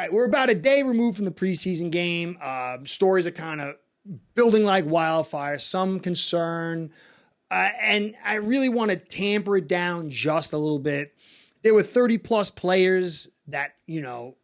right, we're about a day removed from the preseason game. Stories are kind of building like wildfire, some concern. And I really want to tamper it down just a little bit. There were 30-plus players that,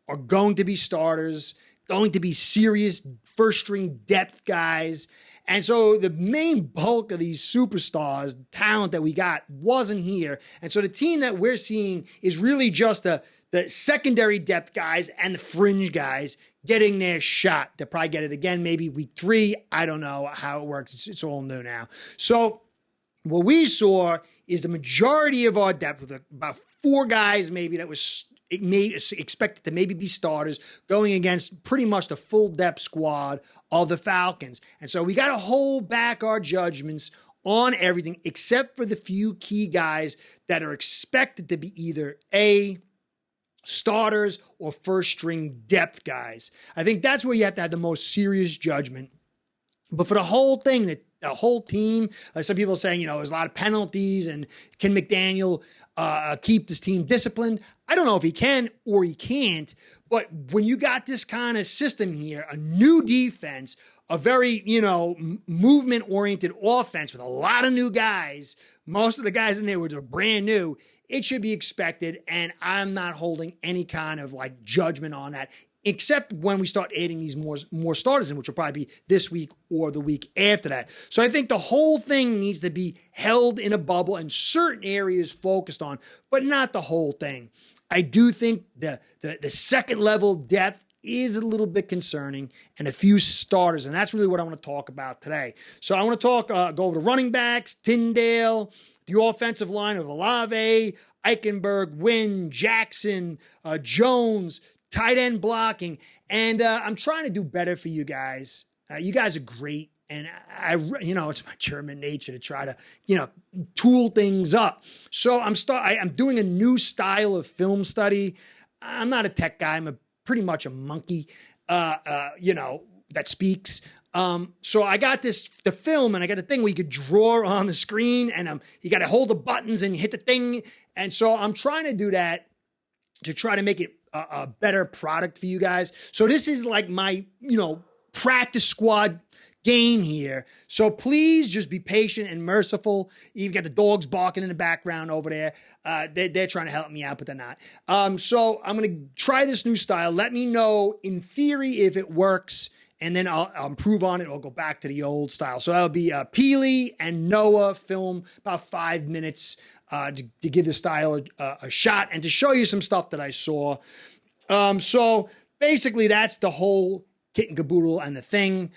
are going to be starters, going to be serious first-string depth guys. And so the main bulk of these superstars, the talent that we got, wasn't here. And so the team that we're seeing is really just the secondary depth guys and the fringe guys getting their shot. They'll probably get it again, maybe week 3. I don't know how it works. It's all new now. So what we saw is the majority of our depth, with about 4 guys maybe that was expected to maybe be starters, going against pretty much the full depth squad of the Falcons. And so we got to hold back our judgments on everything except for the few key guys that are expected to be either starters or first string depth guys. I think that's where you have to have the most serious judgment. But for the whole thing, the whole team, some people are saying, there's a lot of penalties, and can McDaniel keep this team disciplined? I don't know if he can or he can't, but when you got this kind of system here, a new defense, a very, movement-oriented offense with a lot of new guys, most of the guys in there were brand new, it should be expected, and I'm not holding any kind of judgment on that, except when we start adding these more starters in, which will probably be this week or the week after that. So I think the whole thing needs to be held in a bubble and certain areas focused on, but not the whole thing. I do think the second level depth is a little bit concerning, and a few starters, and that's really what I want to talk about today. So I want to go over the running backs, Tyndale, the offensive line of Olave, Eichenberg, Wynn, Jackson, Jones, tight end blocking, and I'm trying to do better for you guys. You guys are great, and it's my German nature to try to, tool things up. So I'm doing a new style of film study. I'm not a tech guy. I'm pretty much a monkey, that speaks. So I got the film, and I got a thing where you could draw on the screen, and you got to hold the buttons and you hit the thing. And so I'm trying to do that to try to make it a better product for you guys. So this is like my, practice squad game here. So please just be patient and merciful. You've got the dogs barking in the background over there. They're trying to help me out, but they're not. So I'm going to try this new style. Let me know in theory if it works, and then I'll improve on it. I'll go back to the old style. So that'll be Pili and Noah film about 5 minutes to give the style a shot and to show you some stuff that I saw. So basically that's the whole kit and caboodle and the thing.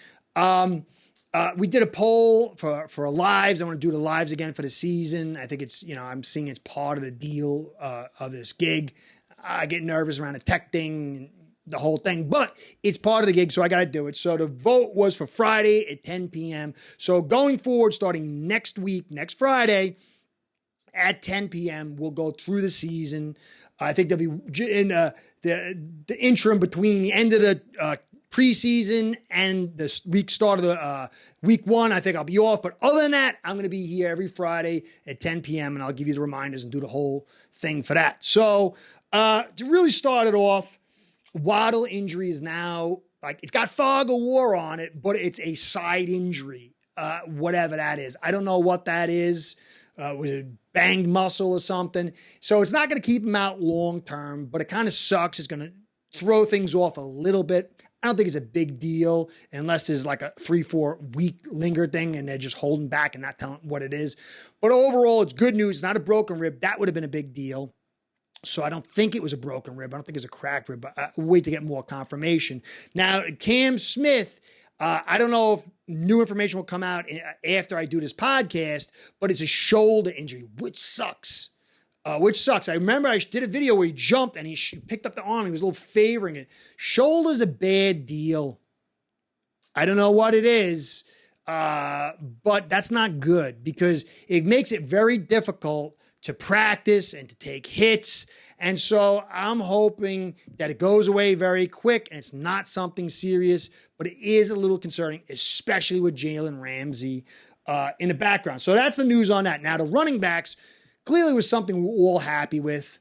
We did a poll for lives. I want to do the lives again for the season. I think it's, I'm seeing it's part of the deal of this gig. I get nervous around the tech thing, the whole thing, but it's part of the gig, so I got to do it. So the vote was for Friday at 10 p.m. So going forward, starting next week, next Friday at 10 p.m., we'll go through the season. I think there'll be in the interim between the end of the preseason and the start of the week 1. I think I'll be off. But other than that, I'm going to be here every Friday at 10 p.m. and I'll give you the reminders and do the whole thing for that. So to really start it off, Waddle injury is now it's got fog of war on it, but it's a side injury, whatever that is. I don't know what that is. Was it banged muscle or something? So it's not going to keep him out long term, but it kind of sucks. It's going to throw things off a little bit. I don't think it's a big deal unless there's like a 3-4 week linger thing and they're just holding back and not telling what it is. But overall, it's good news. It's not a broken rib. That would have been a big deal. So I don't think it was a broken rib. I don't think it's a cracked rib, but I'll wait to get more confirmation. Now, Cam Smith, I don't know if new information will come out after I do this podcast, but it's a shoulder injury, which sucks. I remember I did a video where he jumped and he picked up the arm. He was a little favoring it. Shoulder's a bad deal. I don't know what it is, but that's not good because it makes it very difficult to practice and to take hits. And so I'm hoping that it goes away very quick and it's not something serious, but it is a little concerning, especially with Jalen Ramsey in the background. So that's the news on that. Now, the running backs clearly was something we're all happy with.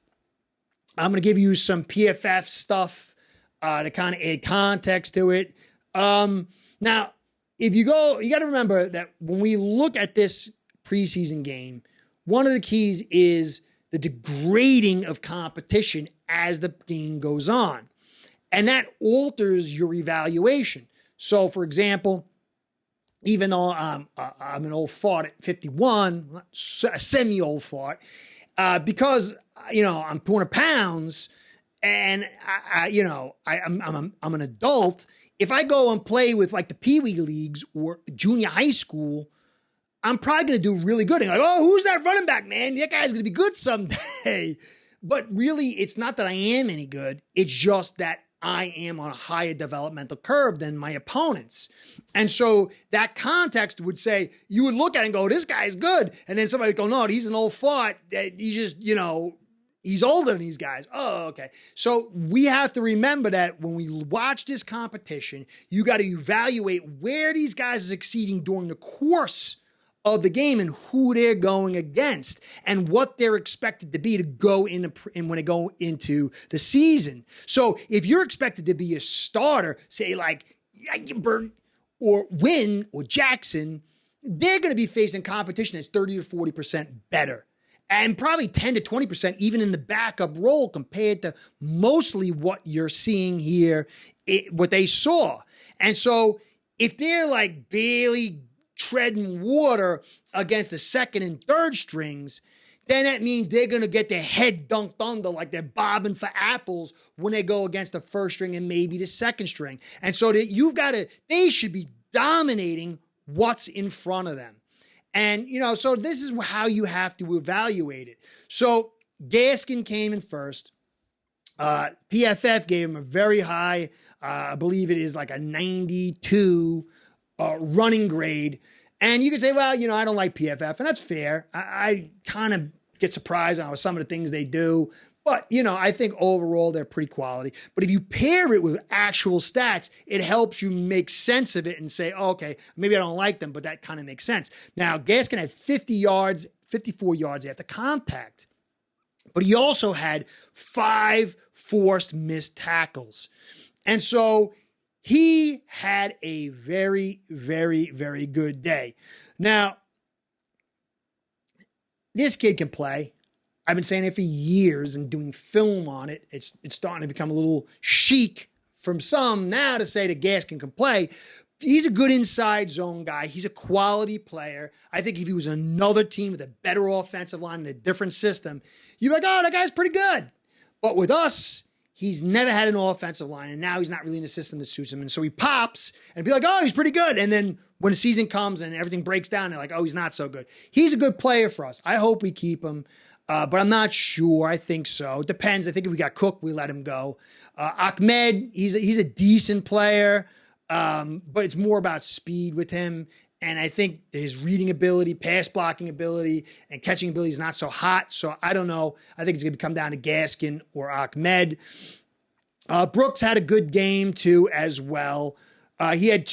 I'm going to give you some PFF stuff to kind of add context to it. Now, if you got to remember that when we look at this preseason game, one of the keys is the degrading of competition as the game goes on. And that alters your evaluation. So, for example, even though I'm an old fart at 51, a semi-old fart, because, I'm 200 pounds and, I'm an adult. If I go and play with like the Pee Wee leagues or junior high school, I'm probably going to do really good. And like, oh, who's that running back, man? That guy's going to be good someday. But really, it's not that I am any good. It's just that I am on a higher developmental curve than my opponents. And so that context would say, you would look at it and go, this guy's good. And then somebody would go, no, he's an old fart. He's just, he's older than these guys. Oh, okay. So we have to remember that when we watch this competition, you got to evaluate where these guys are succeeding during the course of the game and who they're going against and what they're expected to be to go in and when they go into the season. So if you're expected to be a starter, say like Eichenberg or Wynn or Jackson, they're going to be facing competition that's 30 to 40% better and probably 10 to 20% even in the backup role compared to mostly what you're seeing here, what they saw. And so if they're like barely treading water against the second and third strings, then that means they're going to get their head dunked under like they're bobbing for apples when they go against the first string and maybe the second string. And so that they should be dominating what's in front of them. And, so this is how you have to evaluate it. So Gaskin came in first. PFF gave him a very high, I believe it is like a 92 running grade. And you can say, well, I don't like PFF, and that's fair. I kind of get surprised on some of the things they do. But, I think overall they're pretty quality. But if you pair it with actual stats, it helps you make sense of it and say, oh, okay, maybe I don't like them, but that kind of makes sense. Now, Gaskin had 54 yards after contact. But he also had 5 forced missed tackles. And so he had a very, very, very good day. Now, this kid can play. I've been saying it for years and doing film on it. It's starting to become a little chic from some now to say that Gaskin can play. He's a good inside zone guy. He's a quality player. I think if he was another team with a better offensive line and a different system, you'd be like, oh, that guy's pretty good. But with us, he's never had an offensive line, and now he's not really in a system that suits him. And so he pops and be like, oh, he's pretty good. And then when the season comes and everything breaks down, they're like, oh, he's not so good. He's a good player for us. I hope we keep him, but I'm not sure. I think so. It depends. I think if we got Cook, we let him go. Ahmed, he's a decent player, but it's more about speed with him. And I think his reading ability, pass blocking ability, and catching ability is not so hot. So I don't know. I think it's going to come down to Gaskin or Ahmed. Brooks had a good game too as well. He had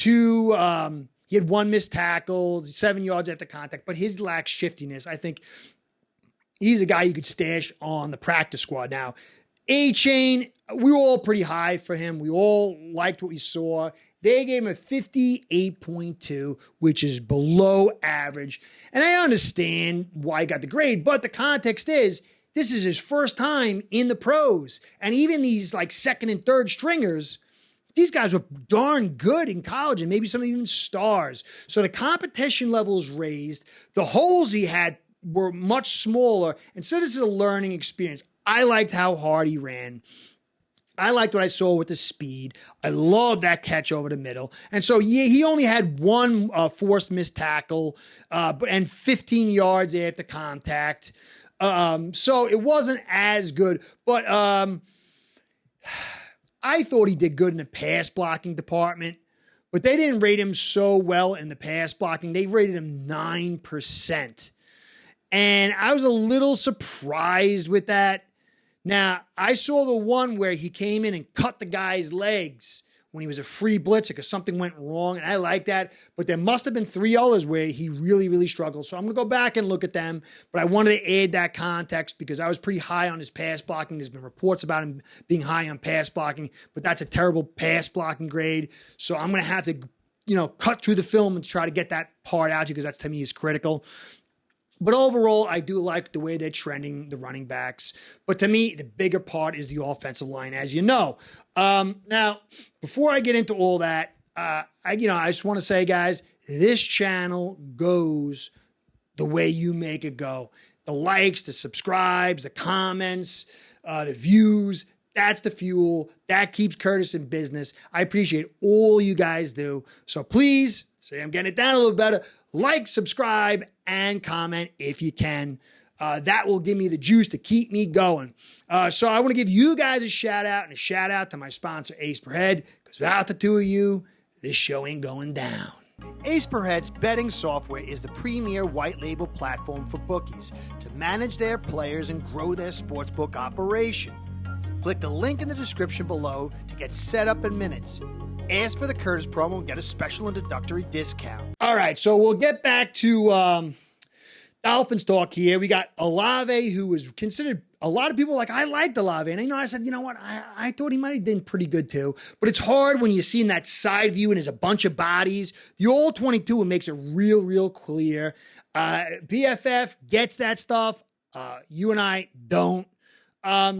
one missed tackle, 7 yards after contact, but his lacks shiftiness. I think he's a guy you could stash on the practice squad. Now, A-Chain, we were all pretty high for him. We all liked what we saw. They gave him a 58.2, which is below average. And I understand why he got the grade, but the context is this is his first time in the pros. And even these like second and third stringers, these guys were darn good in college and maybe some even stars. So the competition level is raised. The holes he had were much smaller. And so this is a learning experience. I liked how hard he ran. I liked what I saw with the speed. I love that catch over the middle. And so he only had one forced missed tackle and 15 yards after contact. So it wasn't as good. But I thought he did good in the pass blocking department. But they didn't rate him so well in the pass blocking. They rated him 9%. And I was a little surprised with that. Now, I saw the one where he came in and cut the guy's legs when he was a free blitzer because something went wrong, and I like that. But there must have been 3 others where he really, really struggled. So I'm going to go back and look at them, but I wanted to add that context because I was pretty high on his pass blocking. There's been reports about him being high on pass blocking, but that's a terrible pass blocking grade. So I'm going to have to, cut through the film and try to get that part out because that's, to me, is critical. But overall, I do like the way they're trending, the running backs. But to me, the bigger part is the offensive line, as you know. Now, before I get into all that, I just want to say, guys, this channel goes the way you make it go. The likes, the subscribes, the comments, the views, that's the fuel. That keeps Curtis in business. I appreciate all you guys do. So please, say I'm getting it down a little better, like, subscribe, and comment if you can. That will give me the juice to keep me going. So I want to give you guys a shout out, and a shout out to my sponsor, Ace Per Head, because without the two of you, this show ain't going down. Ace Per Head's betting software is the premier white label platform for bookies to manage their players and grow their sportsbook operation. Click the link in the description below to get set up in minutes. Ask for the Curtis promo and get a special introductory discount. All right, so we'll get back to Dolphins talk here. We got Olave, who was considered, a lot of people like, I liked Olave. And I said, you know what? I thought he might have done pretty good too. But it's hard when you're seeing that side view and there's a bunch of bodies. The all 22, it makes it real clear. PFF gets that stuff. You and I don't.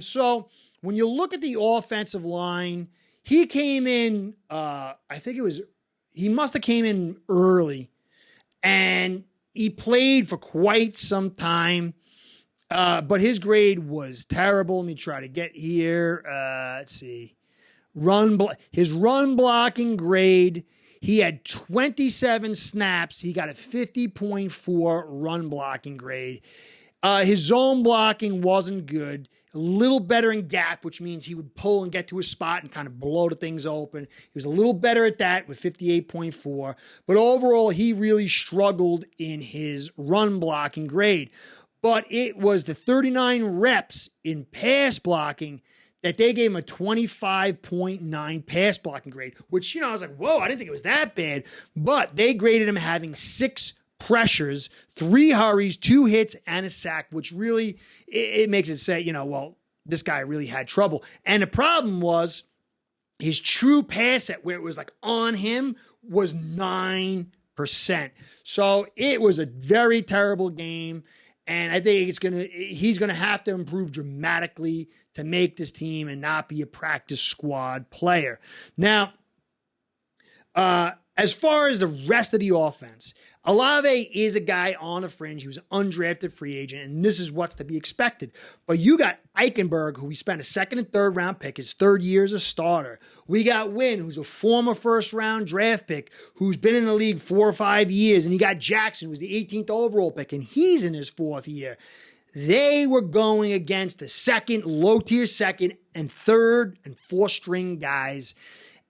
So when you look at the offensive line, he came in, he must have came in early, and he played for quite some time, but his grade was terrible. Let me try to get here. Let's see. His run blocking grade, he had 27 snaps. He got a 50.4 run blocking grade. His zone blocking wasn't good. A little better in gap, which means he would pull and get to a spot and kind of blow the things open. He was a little better at that with 58.4. But overall, he really struggled in his run blocking grade. But it was the 39 reps in pass blocking that they gave him a 25.9 pass blocking grade, which, I was like, whoa, I didn't think it was that bad. But they graded him having 6 pressures, 3 hurries, 2 hits, and a sack, which really, it makes it say, well, this guy really had trouble. And the problem was his true pass set, where it was like on him, was 9%. So it was a very terrible game. And I think he's going to have to improve dramatically to make this team and not be a practice squad player. Now, as far as the rest of the offense, Olave is a guy on a fringe. He was an undrafted free agent, and this is what's to be expected. But you got Eichenberg, who we spent a 2nd and 3rd round pick, his 3rd year as a starter. We got Wynn, who's a former 1st round draft pick, who's been in the league 4 or 5 years. And you got Jackson, who's the 18th overall pick, and he's in his 4th year. They were going against the low-tier 2nd and 3rd and 4th string guys.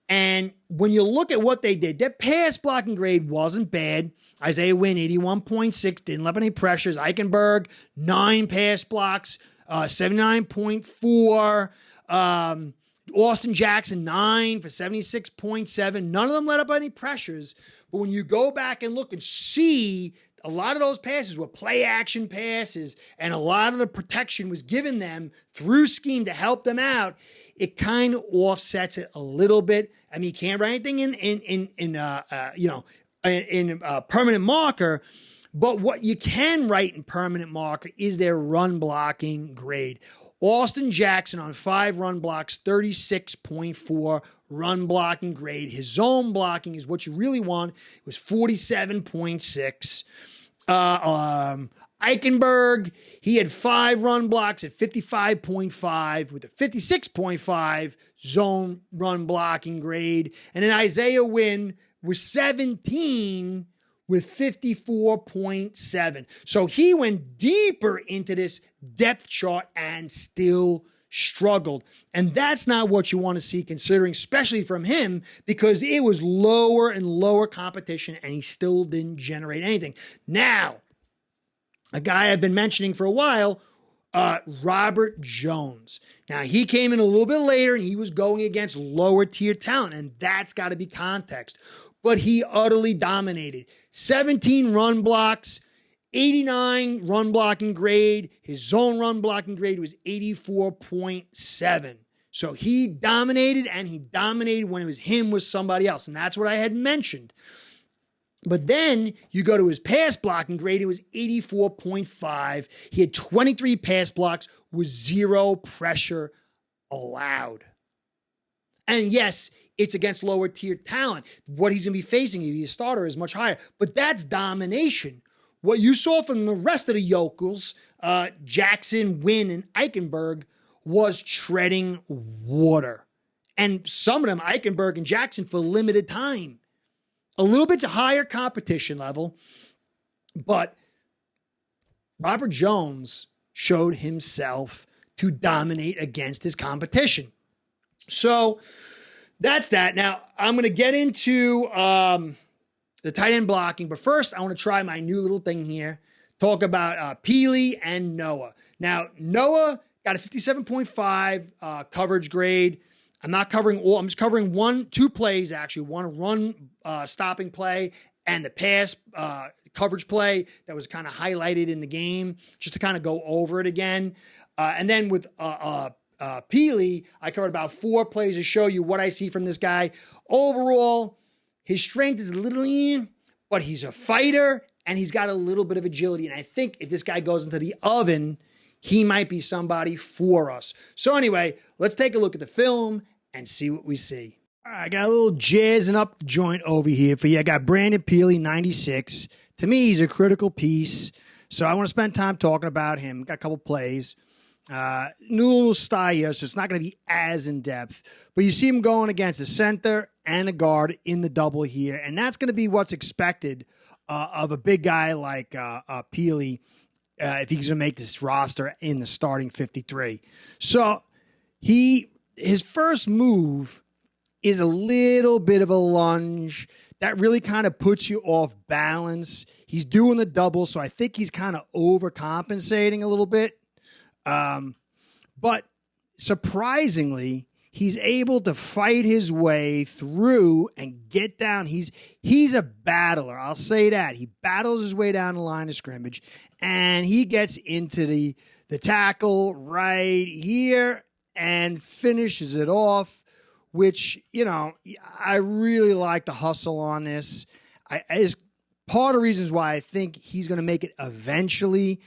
And when you look at what they did, their pass blocking grade wasn't bad. Isaiah Wynn, 81.6, didn't let up any pressures. Eichenberg, 9 pass blocks, 79.4. Austin Jackson, 9 for 76.7. None of them let up any pressures. But when you go back and look and see, a lot of those passes were play action passes, and a lot of the protection was given them through scheme to help them out. It kind of offsets it a little bit. I mean, you can't write anything in permanent marker, but what you can write in permanent marker is their run blocking grade. Austin Jackson on 5 run blocks, 36.4 run blocking grade. His zone blocking is what you really want. It was 47.6. Eichenberg, he had 5 run blocks at 55.5 with a 56.5 zone run blocking grade. And then Isaiah Wynn was 17 with 54.7. So he went deeper into this depth chart and still struggled. And that's not what you want to see, considering, especially from him, because it was lower and lower competition and he still didn't generate anything. Now, a guy I've been mentioning for a while, Robert Jones. Now, he came in a little bit later and he was going against lower tier talent, and that's got to be context. But he utterly dominated. 17 run blocks, 89 run blocking grade. His zone run blocking grade was 84.7. So he dominated, and he dominated when it was him with somebody else. And that's what I had mentioned. But then you go to his pass blocking grade, it was 84.5. He had 23 pass blocks with 0 pressure allowed. And yes, it's against lower tier talent. What he's going to be facing, if he's a starter, is much higher. But that's domination. What you saw from the rest of the yokels, Jackson, Wynn, and Eichenberg, was treading water. And some of them, Eichenberg and Jackson, for limited time. A little bit higher competition level, but Robert Jones showed himself to dominate against his competition. So that's that. Now, I'm going to get into the tight end blocking, but first I want to try my new little thing here. Talk about Pili and Noah. Now, Noah got a 57.5 coverage grade. I'm not covering all. I'm just covering two plays, actually. One run stopping play and the pass coverage play that was kind of highlighted in the game, just to kind of go over it again. And then with Pili, I covered about 4 plays to show you what I see from this guy. Overall, his strength is a little, but he's a fighter and he's got a little bit of agility. And I think if this guy goes into the oven, he might be somebody for us. So anyway, let's take a look at the film and see what we see. All right, I got a little jazzing up the joint over here for you. I got Brandon Pili, 96. To me, he's a critical piece. So I want to spend time talking about him. Got a couple plays. New little style here, so it's not going to be as in-depth. But you see him going against a center and a guard in the double here. And that's going to be what's expected of a big guy like Pili if he's going to make this roster in the starting 53. So his first move is a little bit of a lunge that really kind of puts you off balance. He's doing the double, so I think he's kind of overcompensating a little bit. But surprisingly, he's able to fight his way through and get down. He's a battler. I'll say that. He battles his way down the line of scrimmage, and he gets into the tackle right here and finishes it off, which, I really like the hustle on this. Is part of the reasons why I think he's going to make it eventually.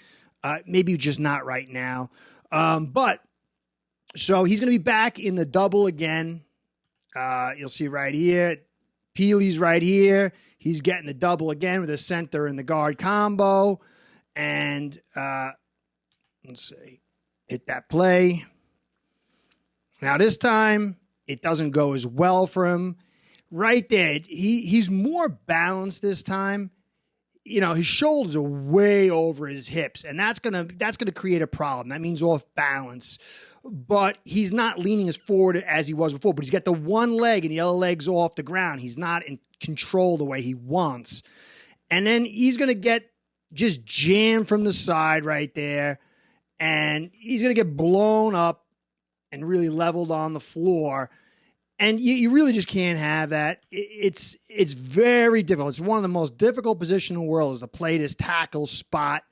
Maybe just not right now. But so he's going to be back in the double again. You'll see right here. Pili's right here. He's getting the double again with the center and the guard combo. And let's see. Hit that play. Now this time, it doesn't go as well for him. Right there, he's more balanced this time. His shoulders are way over his hips, and that's gonna create a problem. That means off balance. But he's not leaning as forward as he was before. But he's got the one leg and the other leg's off the ground. He's not in control the way he wants. And then he's gonna get just jammed from the side right there, and he's gonna get blown up and really leveled on the floor. And you really just can't have that. It's very difficult. It's one of the most difficult positions in the world is to play this tackle spot.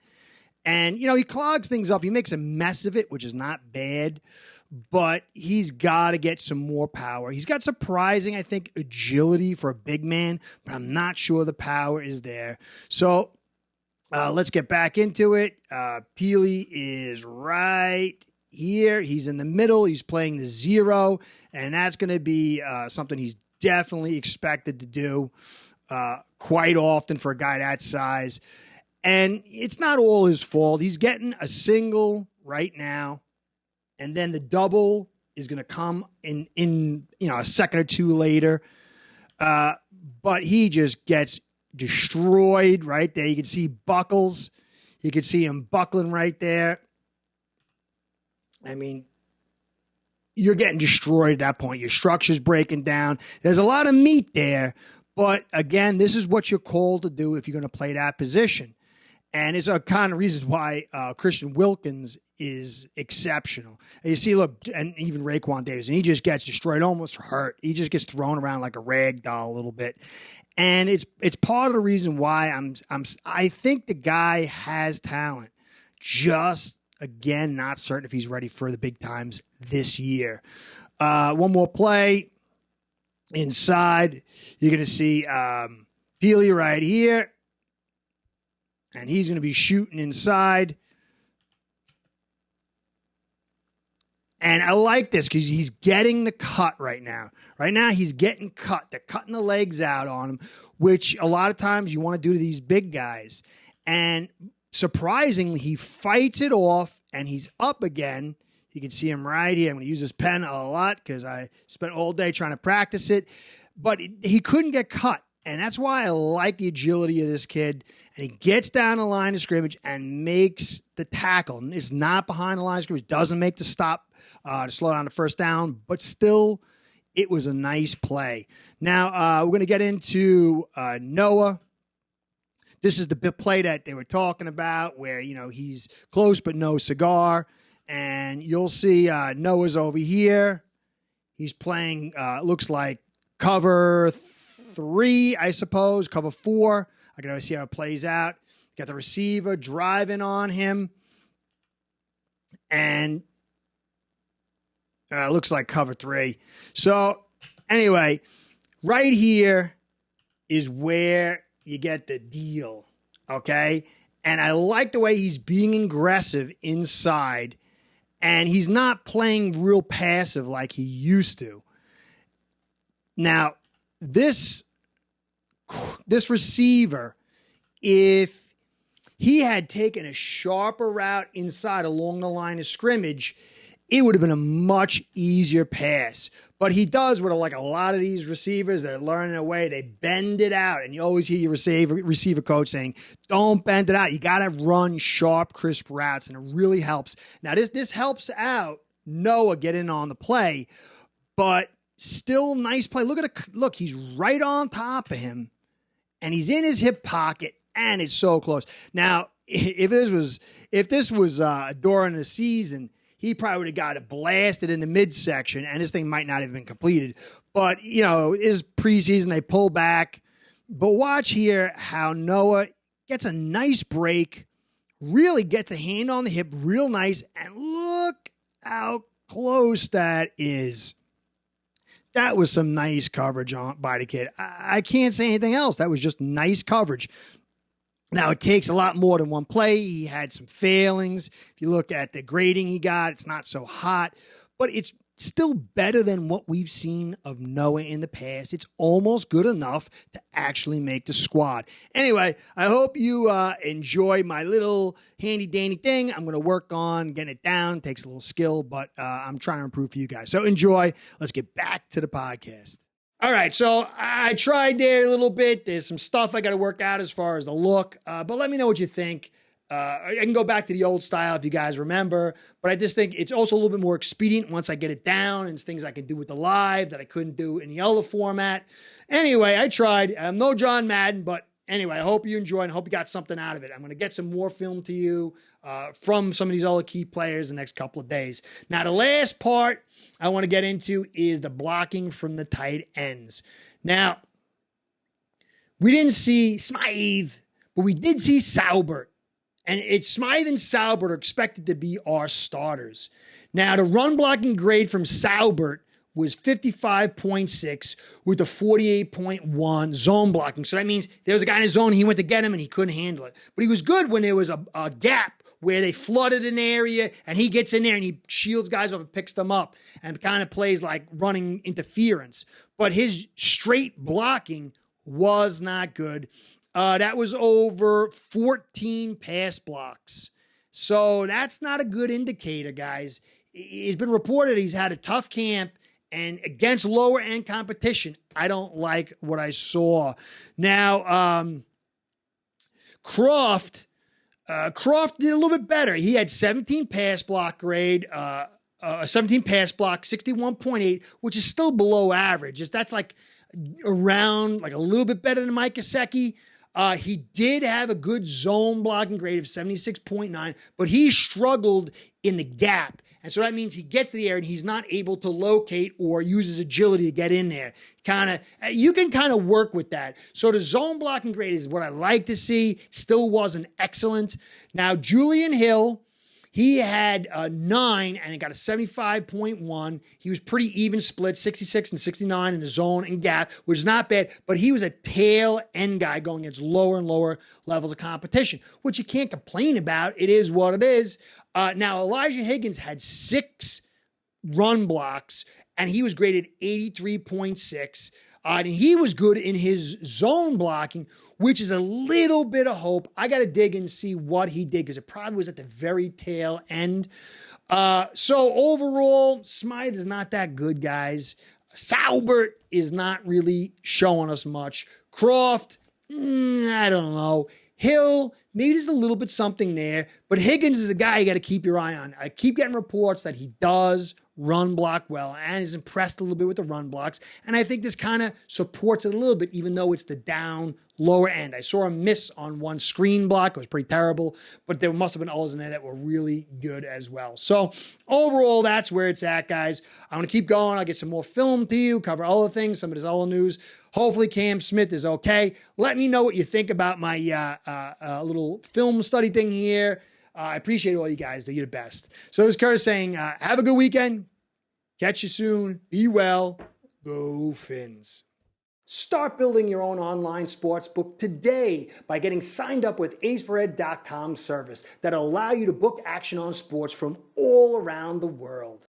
And, he clogs things up. He makes a mess of it, which is not bad. But he's got to get some more power. He's got surprising, I think, agility for a big man. But I'm not sure the power is there. So let's get back into it. Pili is right here. He's in the middle. He's playing the 0, and that's going to be something he's definitely expected to do quite often for a guy that size. And it's not all his fault. He's getting a single right now, and then the double is going to come in a second or two later. But he just gets destroyed right there. You can see buckles. You can see him buckling right there. I mean, you're getting destroyed at that point. Your structure's breaking down. There's a lot of meat there. But again, this is what you're called to do if you're going to play that position. And it's a kind of reasons why Christian Wilkins is exceptional. And you see, look, and even Raekwon Davis, and he just gets destroyed, almost hurt. He just gets thrown around like a rag doll a little bit. And it's part of the reason why I think the guy has talent. Just, again, not certain if he's ready for the big times this year. One more play. Inside, you're going to see Pili right here. And he's going to be shooting inside. And I like this because he's getting the cut right now. Right now, he's getting cut. They're cutting the legs out on him, which a lot of times you want to do to these big guys. And surprisingly, he fights it off, and he's up again. You can see him right here. I'm going to use this pen a lot because I spent all day trying to practice it. But he couldn't get cut. And that's why I like the agility of this kid. And he gets down the line of scrimmage and makes the tackle. And it's not behind the line of scrimmage. Doesn't make the stop to slow down the first down. But still, it was a nice play. Now, we're going to get into Noah. This is the play that they were talking about where, he's close but no cigar. And you'll see Noah's over here. He's playing, looks like cover 3, I suppose, cover 4. I can always see how it plays out. Got the receiver driving on him. And looks like cover 3. So, anyway, right here is where you get the deal, okay? And I like the way he's being aggressive inside. And he's not playing real passive like he used to. Now, this receiver, if he had taken a sharper route inside along the line of scrimmage, it would have been a much easier pass. But he does what a lot of these receivers that are learning their way, they bend it out. And you always hear your receiver coach saying, don't bend it out. You got to run sharp, crisp routes, and it really helps. Now, this helps out Noah getting on the play, but still nice play. Look, he's right on top of him, and he's in his hip pocket, and it's so close. Now, if this was during the season, he probably would have got it blasted in the midsection, and this thing might not have been completed. But, is preseason, they pull back. But watch here how Noah gets a nice break, really gets a hand on the hip real nice, and look how close that is. That was some nice coverage by the kid. I can't say anything else. That was just nice coverage. Now, it takes a lot more than one play. He had some failings. If you look at the grading he got, it's not so hot, but it's still better than what we've seen of Noah in the past. It's almost good enough to actually make the squad. Anyway, I hope you enjoy my little handy-dandy thing. I'm going to work on getting it down. It takes a little skill, but I'm trying to improve for you guys. So enjoy. Let's get back to the podcast. All right, so I tried there a little bit. There's some stuff I got to work out as far as the look, but let me know what you think. I can go back to the old style if you guys remember, but I just think it's also a little bit more expedient once I get it down, and it's things I can do with the live that I couldn't do in the other format. Anyway, I tried. I'm no John Madden, but anyway, I hope you enjoyed and hope you got something out of it. I'm going to get some more film to you from some of these other key players the next couple of days. Now, the last part I want to get into is the blocking from the tight ends. Now, we didn't see Smythe, but we did see Saubert. And it's Smythe and Saubert are expected to be our starters. Now, the run blocking grade from Saubert was 55.6 with a 48.1 zone blocking. So that means there was a guy in his zone, he went to get him, and he couldn't handle it. But he was good when there was a gap where they flooded an area, and he gets in there, and he shields guys off and picks them up and kind of plays like running interference. But his straight blocking was not good. That was over 14 pass blocks. So that's not a good indicator, guys. It's been reported he's had a tough camp, and against lower end competition, I don't like what I saw. Now, Croft did a little bit better. He had 17 pass block grade, 17 pass block, 61.8, which is still below average. That's like around like a little bit better than Mike Gesicki. He did have a good zone blocking grade of 76.9, but he struggled in the gap. And so that means he gets to the air and he's not able to locate or use his agility to get in there. You can kind of work with that. So the zone blocking grade is what I like to see. Still wasn't excellent. Now, Julian Hill, he had a 9 and he got a 75.1. He was pretty even split, 66 and 69 in the zone and gap, which is not bad, but he was a tail end guy going against lower and lower levels of competition, which you can't complain about. It is what it is. Now, Elijah Higgins had 6 run blocks and he was graded 83.6. And he was good in his zone blocking, which is a little bit of hope. I got to dig and see what he did because it probably was at the very tail end. So overall, Smythe is not that good, guys. Saubert is not really showing us much. Croft, I don't know. Hill, maybe there's a little bit something there. But Higgins is the guy you got to keep your eye on. I keep getting reports that he does run block well and is impressed a little bit with the run blocks. And I think this kind of supports it a little bit, even though it's the down lower end. I saw him miss on one screen block. It was pretty terrible, but there must have been others in there that were really good as well. So overall, that's where it's at, guys. I'm going to keep going. I'll get some more film to you, cover all the things, some of this other news. Hopefully Cam Smith is okay. Let me know what you think about my little film study thing here. I appreciate all you guys. You're the best. So this is Curtis saying, have a good weekend. Catch you soon. Be well. Go Fins. Start building your own online sportsbook today by getting signed up with aceperhead.com service that'll allow you to book action on sports from all around the world.